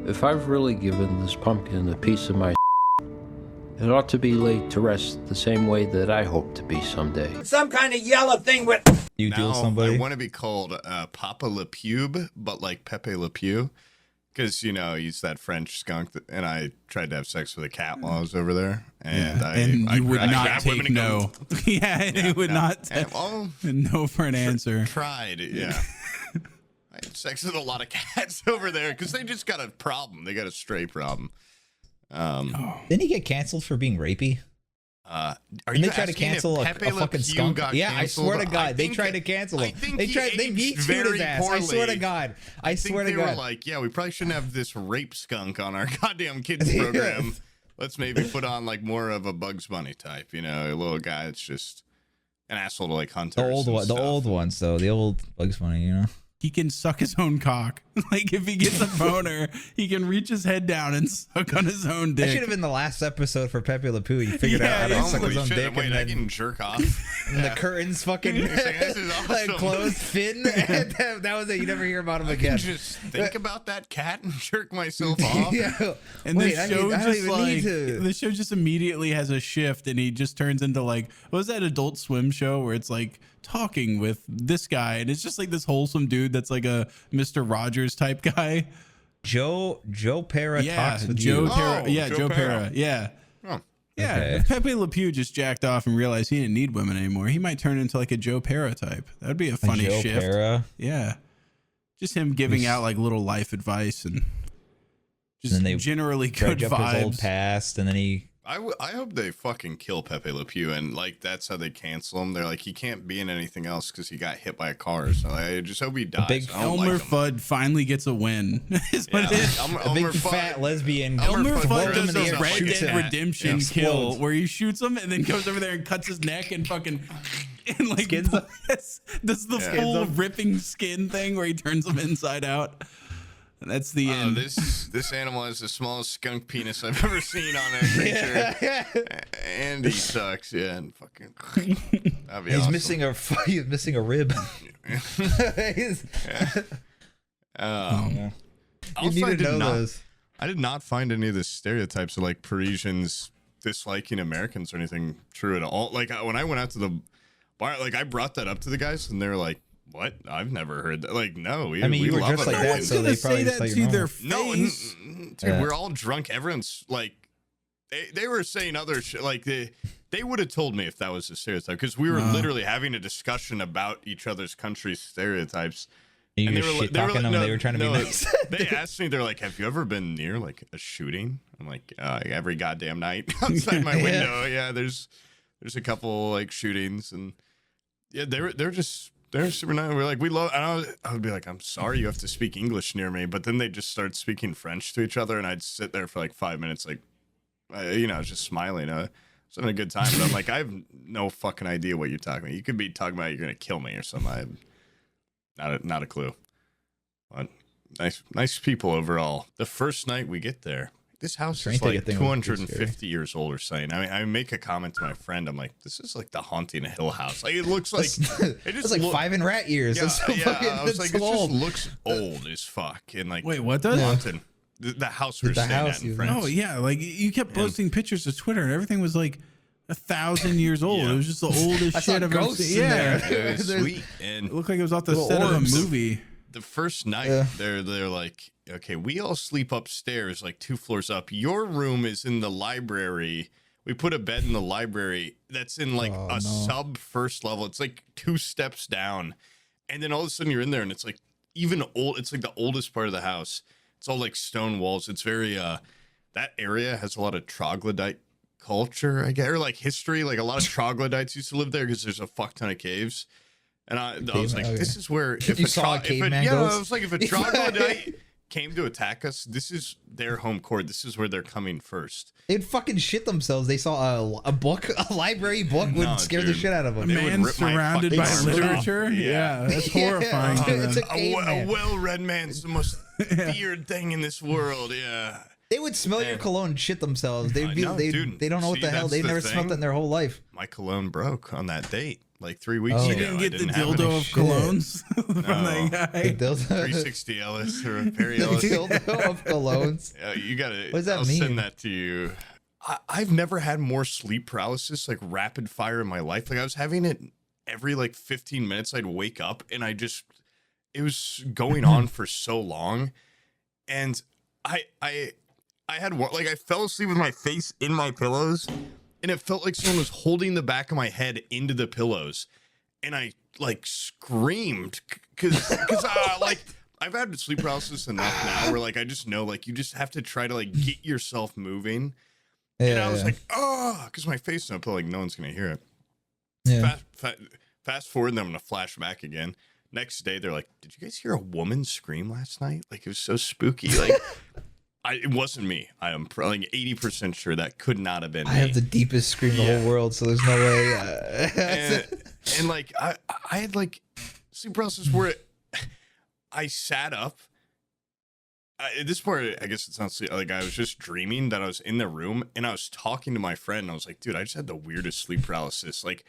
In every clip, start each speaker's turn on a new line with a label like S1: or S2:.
S1: if I've really given this pumpkin a piece of my it ought to be laid to rest the same way that I hope to be someday.
S2: Some kind of yellow thing with...
S3: You deal somebody?
S4: I want to be called Papa Le Poob, but like Pepe Le Pew. Because, you know, he's that French skunk, and I tried to have sex with a cat while I was over there. And
S5: you would not take no. You would not take no for an answer.
S4: Tried, yeah. I had sex with a lot of cats over there because they just got a problem. They got a stray problem.
S3: Didn't he get canceled for being rapey?
S4: They
S3: tried to cancel a fucking skunk? Yeah, I swear to God, they tried to cancel him. They Me Too'd his ass. I swear to God. I swear to God.
S4: They were like, yeah, we probably shouldn't have this rape skunk on our goddamn kids program. Let's maybe put on like more of a Bugs Bunny type, you know, a little guy that's just an asshole to like hunters.
S3: The old ones, though, the old Bugs Bunny, you know.
S5: He can suck his own cock. Like if he gets a boner, he can reach his head down and suck on his own dick.
S3: That should have been the last episode for Pepe Le Pew. He figured out how to suck his own dick.
S4: Wait, I can jerk off.
S3: And the curtains fucking
S4: awesome.
S3: closed, fin. That was it. You never hear about him again.
S4: I can just think about that cat and jerk myself off.
S3: Yeah.
S5: And the show just immediately has a shift, and he just turns into like, what was that Adult Swim show where it's like talking with this guy, and it's just like this wholesome dude that's like a Mr. Rogers type guy.
S3: Joe Pera talks with
S5: Joe
S3: you.
S5: Pera, Joe Pera. Yeah.
S4: Oh.
S5: Yeah,
S3: Okay.
S5: if Pepe Le Pew just jacked off and realized he didn't need women anymore, he might turn into like a Joe Pera type. That'd be a funny
S3: Joe
S5: shift.
S3: Pera?
S5: Yeah, just him giving out like little life advice and just
S3: and then they
S5: generally
S3: dredge
S5: good
S3: up
S5: vibes.
S3: his old past, and then he.
S4: I hope they fucking kill Pepe Le Pew, and like that's how they cancel him. They're like, he can't be in anything else because he got hit by a car. So I just hope he dies.
S3: big
S5: Elmer Fudd finally gets a win. Is what it is.
S3: A big fat lesbian.
S5: Elmer Fudd does
S3: a
S5: a Red Dead Redemption kill where he shoots him and then goes over there and cuts his neck and fucking and like
S3: Skins him.
S5: does the full ripping skin thing where he turns him inside out. And that's the end.
S4: This animal has the smallest skunk penis I've ever seen on a creature, and he sucks. Yeah, and fucking. That'd be awesome.
S3: He's missing a rib.
S4: Yeah.
S3: You need to know those.
S4: I did not find any of the stereotypes of like Parisians disliking Americans or anything true at all. Like when I went out to the bar, like I brought that up to the guys, and they were like, "What? I've never heard that." Like, no, we
S3: you were
S4: love
S3: just like that,
S4: Americans.
S3: so they probably
S5: say that to their face.
S4: No, dude, we're all drunk. Everyone's like, they were saying other shit. Like they would have told me if that was a stereotype because we were literally having a discussion about each other's country's stereotypes.
S3: And they were talking them, and they were trying to be nice.
S4: They asked me, they're like, "Have you ever been near like a shooting?" I'm like, "Every goddamn night outside my window." Yeah, there's a couple like shootings, and yeah, they're super nice. We're like, we love. And I would be like, "I'm sorry, you have to speak English near me," but then they just start speaking French to each other, and I'd sit there for like 5 minutes, like, just smiling. I was having a good time, but I'm like, I have no fucking idea what you're talking about. You could be talking about you're gonna kill me or something. Not a clue. But nice people overall. The first night we get there, this house is like 250 years old or something. I mean, I make a comment to my friend. I'm like, this is like the Haunting of Hill House. Like it looks like
S3: it's like 5 in rat years.
S4: Yeah, I was like, it
S3: old.
S4: just looks old as fuck. And like,
S5: wait, what does?
S4: Haunted, the house we're staying at in France.
S5: Oh yeah, like you kept posting pictures to Twitter and everything was like 1,000 years old. It was just the oldest shit I've ever seen. Yeah,
S4: it was sweet, and
S5: it looked like it was off the set of a movie.
S4: The first night, they're like, okay, we all sleep upstairs, like 2 floors up. Your room is in the library. We put a bed in the library that's in like sub first level. It's like 2 steps down, and then all of a sudden you're in there, and it's like even old. It's like the oldest part of the house. It's all like stone walls. It's very that area has a lot of troglodyte culture, I guess, or like history. Like a lot of troglodytes used to live there because there's a fuck ton of caves. And I was like, this is where if
S3: you saw a caveman ghost?
S4: I was like, if a troglodyte came to attack us, this is their home court. This is where they're coming first.
S3: They'd fucking shit themselves. They saw a book, a library book would scare the shit out of them.
S5: A man surrounded by literature. Yeah, that's horrifying.
S3: It's
S4: a well-read man's the most feared thing in this world. Yeah.
S3: They would smell your cologne and shit themselves. They'd be, they don't know what the hell. They never smelled that in their whole life.
S4: My cologne broke on that date like 3 weeks ago.
S5: You didn't get the dildo of colognes from that guy?
S3: The dildo.
S4: 360 Ellis or Perry Ellis.
S3: Dildo of colognes.
S4: You got to.
S3: What does that
S4: I'll
S3: mean?
S4: send that to you. I've never had more sleep paralysis, like rapid fire in my life. Like I was having it every like 15 minutes. I'd wake up and it was going on for so long. And I had one, like I fell asleep with my face in my pillows and it felt like someone was holding the back of my head into the pillows. And I like screamed because like I've had sleep paralysis enough now where like I just know like you just have to try to like get yourself moving. And I was like, oh, because my face is in a pillow, like no one's going to hear it.
S3: Yeah.
S4: Fast forward, and then I'm going to flash back again. Next day, they're like, did you guys hear a woman scream last night? Like, it was so spooky. Like, it wasn't me. I am like 80% sure that could not have been me.
S3: I have the deepest scream in the whole world, so there's no way.
S4: And like, I had like sleep paralysis where I sat up. At this point, I guess it's not sleep. Like, I was just dreaming that I was in the room and I was talking to my friend. And I was like, dude, I just had the weirdest sleep paralysis, like,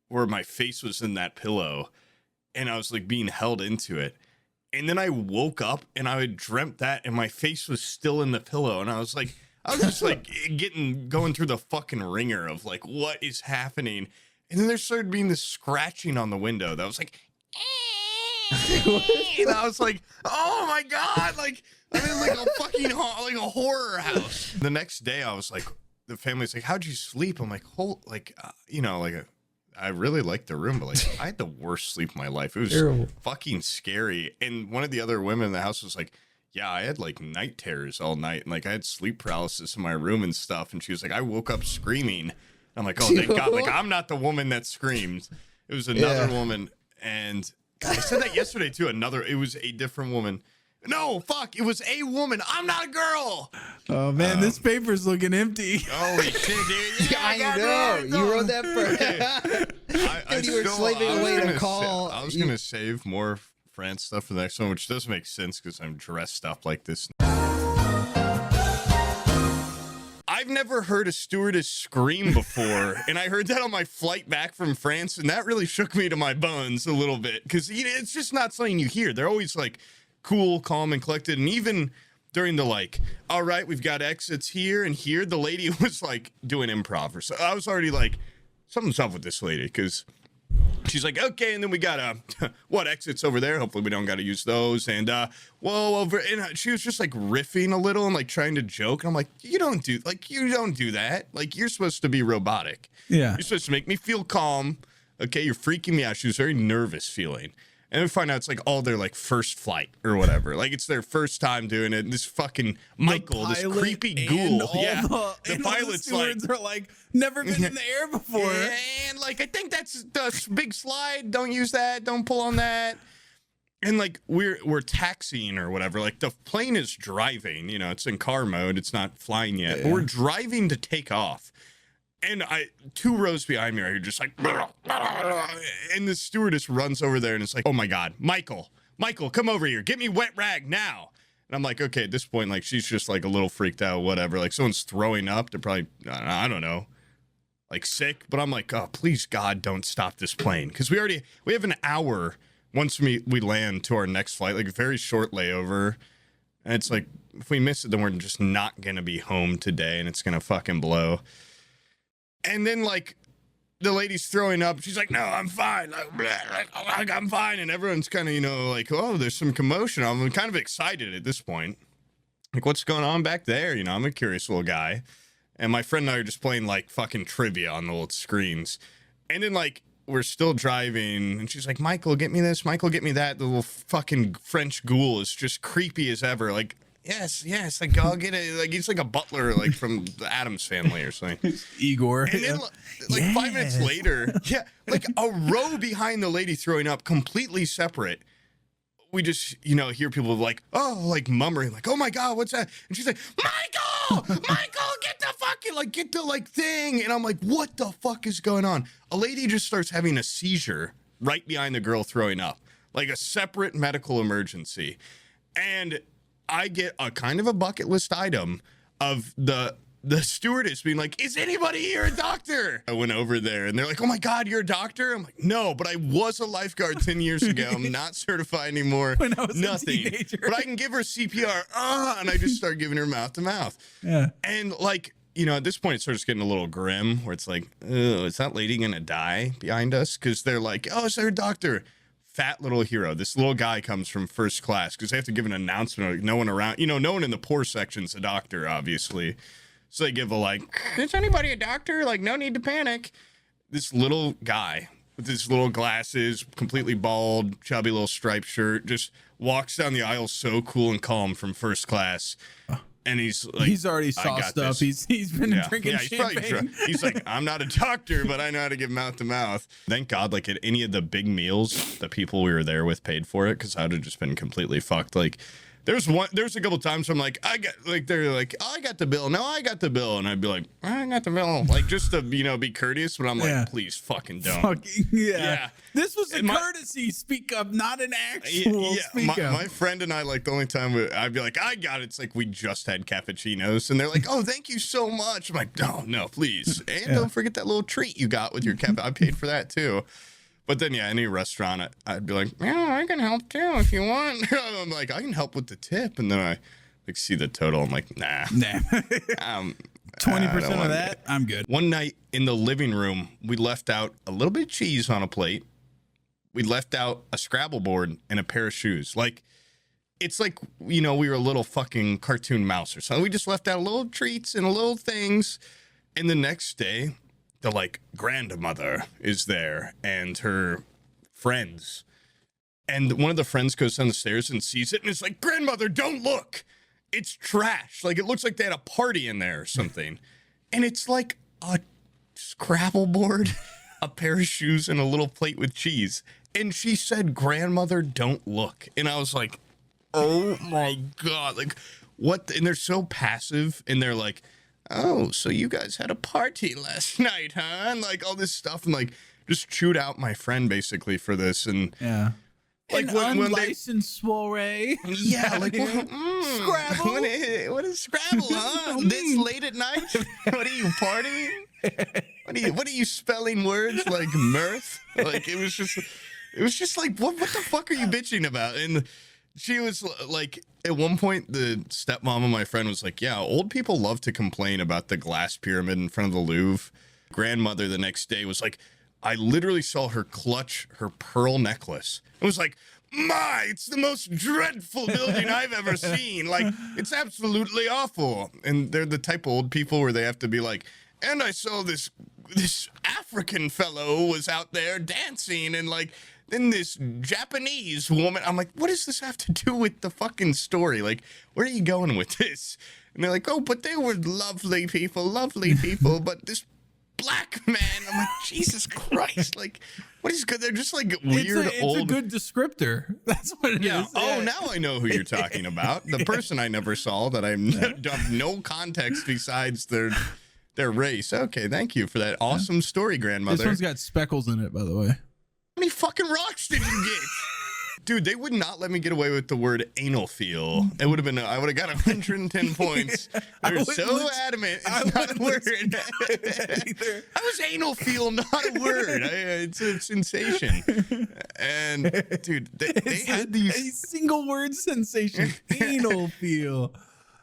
S4: where my face was in that pillow and I was like being held into it. And then I woke up and I had dreamt that and my face was still in the pillow. And I was just like going through the fucking ringer of like, what is happening? And then there started being this scratching on the window that was like, and I was like, oh my God, like, I'm in like a fucking like a horror house. The next day I was like, the family's like, how'd you sleep? I'm like, I really liked the room, but like I had the worst sleep of my life. It was fucking scary. And one of the other women in the house was like, yeah, I had like night terrors all night. And like I had sleep paralysis in my room and stuff. And she was like, I woke up screaming. I'm like, oh, thank God. Like, I'm not the woman that screamed. It was another woman. And I said that yesterday too. It was a different woman. No, fuck, it was a woman. I'm not a girl.
S5: Oh man, this paper's looking empty.
S4: Holy shit, dude. Yeah,
S3: I know. You wrote that for you were slaving away to call.
S4: I was going to save more France stuff for the next one, which does make sense because I'm dressed up like this. I've never heard a stewardess scream before, and I heard that on my flight back from France, and that really shook me to my bones a little bit because it's just not something you hear. They're always like cool, calm, and collected, and even during the like, all right, we've got exits here and here, the lady was like doing improv or so. I was already like, something's up with this lady because she's like, okay, and then we got what exits over there? Hopefully we don't got to use those. And and she was just like riffing a little and like trying to joke. And I'm like, you don't do that. Like you're supposed to be robotic.
S5: Yeah,
S4: you're supposed to make me feel calm. Okay, you're freaking me out. She was very nervous feeling. And we find out it's like all their like first flight or whatever. Like it's their first time doing it. And this fucking Michael, this creepy ghoul. The pilot's
S5: like, are like never been in the air before.
S4: And like I think that's the big slide. Don't use that. Don't pull on that. And like we're taxiing or whatever. Like the plane is driving. You know, it's in car mode. It's not flying yet. But we're driving to take off. And 2 rows behind me are just like, and the stewardess runs over there and it's like, oh my God, Michael, come over here. Get me wet rag now. And I'm like, okay, at this point, like, she's just like a little freaked out, whatever. Like someone's throwing up. They're probably, I don't know, like sick. But I'm like, oh, please, God, don't stop this plane. Because we have an hour once we land to our next flight, like a very short layover. And it's like, if we miss it, then we're just not going to be home today and it's going to fucking blow. And then, like, the lady's throwing up. She's like, no, I'm fine. Like I'm fine. And everyone's kind of, you know, like, oh, there's some commotion. I'm kind of excited at this point. Like, what's going on back there? You know, I'm a curious little guy. And my friend and I are just playing, like, fucking trivia on the little screens. And then, like, we're still driving. And she's like, Michael, get me this. Michael, get me that. The little fucking French ghoul is just creepy as ever. Like, yes, like I'll get it. Like he's like a butler, like from the Addams Family or something.
S5: Igor.
S4: And then, like 5 minutes later, like a row behind the lady throwing up, completely separate. We just, you know, hear people like, oh, like murmuring, like, oh my God, what's that? And she's like, Michael, get the like thing. And I'm like, what the fuck is going on? A lady just starts having a seizure right behind the girl throwing up, like a separate medical emergency. And I get a kind of a bucket list item. of the stewardess being like, is anybody here a doctor? I went over there and they're like, oh my God, you're a doctor? I'm like, no, but I was a lifeguard 10 years ago. I'm not certified anymore.
S5: When I was
S4: Nothing.
S5: a teenager.
S4: But I can give her CPR. And I just start giving her mouth to mouth.
S5: Yeah.
S4: And like, you know, at this point, it starts getting a little grim where it's like, oh, is that lady going to die behind us? Because they're like, oh, is there a doctor? Fat little hero. This little guy comes from first class because they have to give an announcement. Like, no one around, you know, no one in the poor section's a doctor, obviously. So they give a like, is anybody a doctor? Like, no need to panic. This little guy with his little glasses, completely bald, chubby little striped shirt, just walks down the aisle so cool and calm from first class. And he's like,
S5: he's already sauced up. He's been drinking
S4: he's
S5: champagne.
S4: probably drunk. He's like, I'm not a doctor, but I know how to give mouth to mouth. Thank God, like at any of the big meals, the people we were there with paid for it because I would have just been completely fucked. Like, there's a couple times where I'm like, they're like, oh, I got the bill. No, I got the bill. And I'd be like, I got the bill. Like, just to, you know, be courteous. But I'm like, please fucking don't.
S5: Yeah. This was a courtesy speak up, not an actual speak up.
S4: My friend and I, like, the only time I'd be like, I got it. It's like we just had cappuccinos. And they're like, oh, thank you so much. I'm like, no, please. And don't forget that little treat you got with your cap. I paid for that, too. But then, any restaurant, I'd be like, yeah, I can help too if you want. I'm like, I can help with the tip. And then I like see the total. I'm like, nah.
S5: 20% of that, I'm good.
S4: One night in the living room, we left out a little bit of cheese on a plate. We left out a Scrabble board and a pair of shoes. Like, it's like, you know, we were a little fucking cartoon mouse or something. We just left out little treats and little things. And the next day, the like grandmother is there and her friends, and one of the friends goes down the stairs and sees it and is like, grandmother, don't look, it's trash. Like, it looks like they had a party in there or something. And it's like a Scrabble board, a pair of shoes, and a little plate with cheese. And she said, grandmother, don't look. And I was like, oh my God, like what? And they're so passive and they're like, oh, so you guys had a party last night, huh? And like all this stuff, and like just chewed out my friend basically for this. And
S5: like
S4: when
S5: unlicensed soiree.
S4: Yeah, like
S5: Scrabble.
S4: What is Scrabble, huh? This late at night? What are you partying? What are you spelling words like mirth? Like it was just like what the fuck are you bitching about? And she was like, at one point, the stepmom of my friend was like, yeah, old people love to complain about the glass pyramid in front of the Louvre. Grandmother the next day was like, I literally saw her clutch her pearl necklace. It was like, it's the most dreadful building I've ever seen. Like, it's absolutely awful. And they're the type of old people where they have to be like, and I saw this African fellow was out there dancing, and like, then this Japanese woman. I'm like, what does this have to do with the fucking story? Like, where are you going with this? And they're like, oh, but they were lovely people, but this black man. I'm like, Jesus Christ. Like, what is good? They're just like weird
S5: it's a good descriptor. That's what it is.
S4: Oh, now I know who you're talking about. The person I never saw that I have no context besides their race. Okay, thank you for that awesome story, grandmother.
S5: This one's got speckles in it, by the way.
S4: How many fucking rocks did you get? Dude, they would not let me get away with the word anal feel. It would have been, I would have got 110 points. They're so adamant. It's not a word. How is anal feel not a word? It's a sensation. And dude, they had these.
S5: A single word sensation. Anal feel.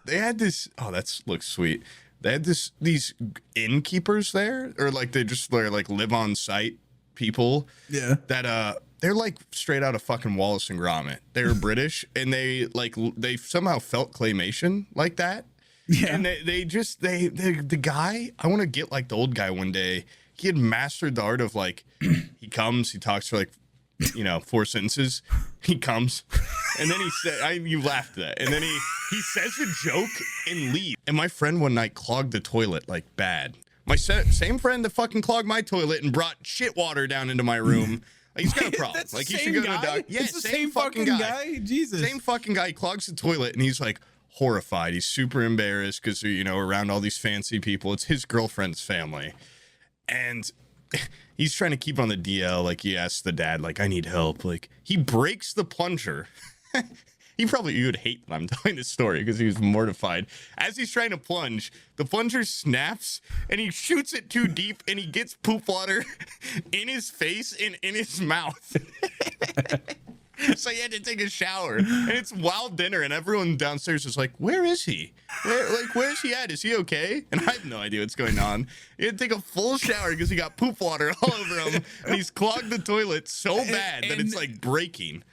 S4: They had this. Oh, looks sweet. They had these innkeepers there, or like they're like live on site people. Yeah. That they're like straight out of fucking Wallace and Gromit. They're British, and they somehow felt claymation like that. Yeah. And the guy, I want to get like the old guy one day. He had mastered the art of like, he comes, he talks for like, 4 sentences. He comes, and then he said, you laughed at that. And then he says a joke and leaves. And my friend one night clogged the toilet like bad. My same friend that fucking clogged my toilet and brought shit water down into my room. Like, he's got a problem. Like, he should go to a doctor. Yeah,
S5: it's the same fucking guy. Jesus.
S4: Same fucking guy. He clogs the toilet, and he's like horrified. He's super embarrassed because, around all these fancy people. It's his girlfriend's family. And he's trying to keep on the DL. Like, he asks the dad, like, I need help. Like, he breaks the plunger. you would hate that I'm telling this story because he was mortified. As he's trying to plunge, the plunger snaps and he shoots it too deep and he gets poop water in his face and in his mouth. So he had to take a shower, and it's wild dinner, and everyone downstairs is like, "Where is he? Where's he at? Is he okay?" And I have no idea what's going on. He had to take a full shower because he got poop water all over him, and he's clogged the toilet so bad that it's like breaking.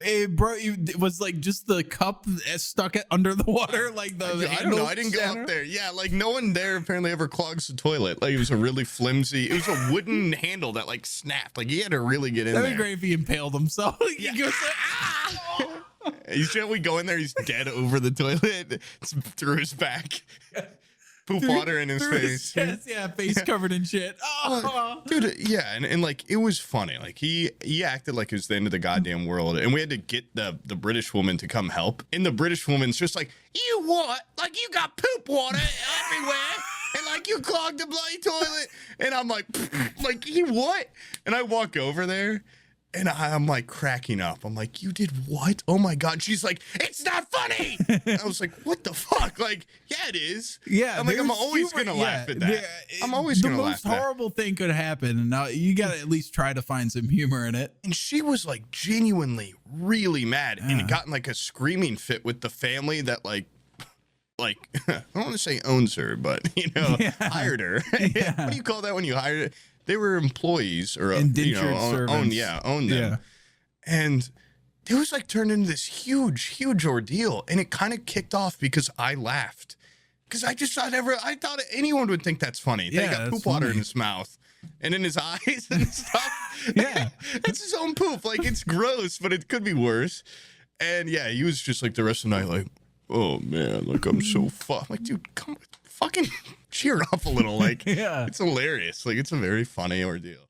S5: It was like just the cup stuck it under the water, like the
S4: I don't know. I didn't go up there. Yeah, like no one there apparently ever clogs the toilet. Like it was a really flimsy. It was a wooden handle that like snapped. Like he had to really get in there.
S5: That'd be great if he impaled himself.
S4: Yeah. He goes like, ah! He's gently going there. He's dead over the toilet. It's through his back. Poop water in his face.
S5: Face covered in shit. Oh.
S4: Dude, yeah, and like it was funny. Like he acted like it was the end of the goddamn world, and we had to get the British woman to come help. And the British woman's just like, "You what? Like you got poop water everywhere, and like you clogged the bloody toilet." And I'm like, "You what?" And I walk over there. And I'm like cracking up. I'm like, "You did what? Oh my God." And she's like, "It's not funny." And I was like, "What the fuck?" Like, yeah, it is.
S5: Yeah.
S4: I'm like, I'm always going to laugh at that. I'm always going to laugh at that.
S5: The most horrible thing could happen. And now you got to at least try to find some humor in it.
S4: And she was like genuinely really mad and it got in like a screaming fit with the family that like, I don't want to say owns her, but hired her. What do you call that when you hire it? They were employees or
S5: indentured servants.
S4: Own them. Yeah. And it was like turned into this huge ordeal. And it kind of kicked off because I laughed. Because I just thought anyone would think that's funny. They got poop water in his mouth and in his eyes and stuff.
S5: Yeah.
S4: It's his own poop. Like it's gross, but it could be worse. And yeah, he was just like the rest of the night, like, "Oh man, like I'm so fucked." Like, dude, come on, fucking cheer up a little. Like, it's hilarious. Like, it's a very funny ordeal.